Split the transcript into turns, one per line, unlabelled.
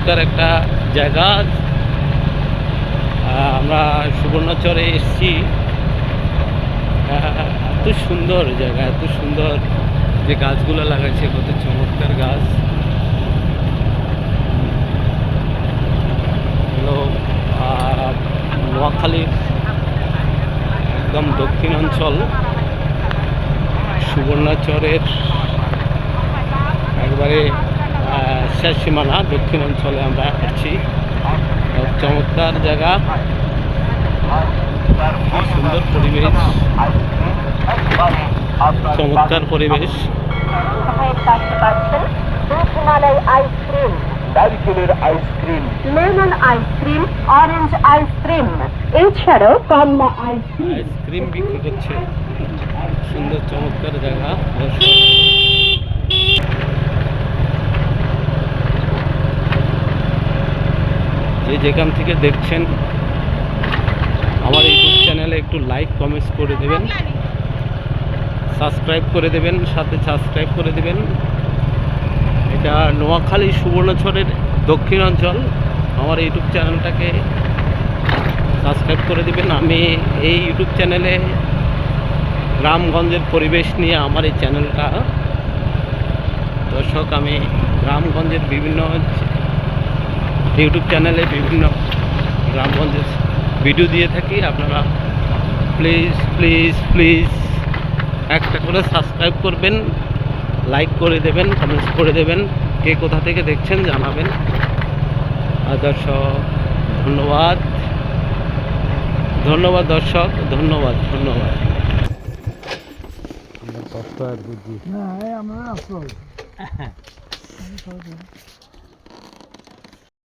চমৎকার একটা জায়গা। আমরা সুবর্ণচরে এসেছি। এত সুন্দর জায়গা, এত সুন্দর যে গাছগুলো লাগাইছে, কত চমৎকার গাছ। হলো নোয়াখালীর একদম দক্ষিণ অঞ্চল, সুবর্ণচরের একবারে শেষ সীমানা দক্ষিণ অঞ্চলে আমরা আছি। চমৎকার জায়গা, সুন্দর পরিবেশ, চমৎকার পরিবেশ।
আইসক্রিম, নারকেলের ice cream, lemon ice cream, orange ice cream, এছাড়াও কমলা আইসক্রিম।
আইসক্রিম বিক্রি করছে। সুন্দর চমৎকার জায়গা। যে যেখান থেকে দেখছেন আমার ইউটিউব চ্যানেলে একটু লাইক কমেন্টস করে দেবেন, সাবস্ক্রাইব করে দেবেন, সাথে সাবস্ক্রাইব করে দেবেন। এটা নোয়াখালী সুবর্ণচরের দক্ষিণ অঞ্চল। আমার ইউটিউব চ্যানেলটাকে সাবস্ক্রাইব করে দেবেন। আমি এই ইউটিউব চ্যানেলে গ্রামগঞ্জের পরিবেশ নিয়ে আমার এই চ্যানেলটা। দর্শক, আমি গ্রামগঞ্জের বিভিন্ন ইউটিউব চ্যানেলে বিভিন্ন গ্রামগঞ্জের ভিডিও দিয়ে থাকি। আপনারা প্লিজ প্লিজ প্লিজ একটা করে সাবস্ক্রাইব করবেন, লাইক করে দেবেন, কমেন্টস করে দেবেন, কে কোথা থেকে দেখছেন জানাবেন। আর দর্শক, ধন্যবাদ ধন্যবাদ দর্শক, ধন্যবাদ ধন্যবাদ। আমরা সফটওয়্যার বুঝি না, আমরা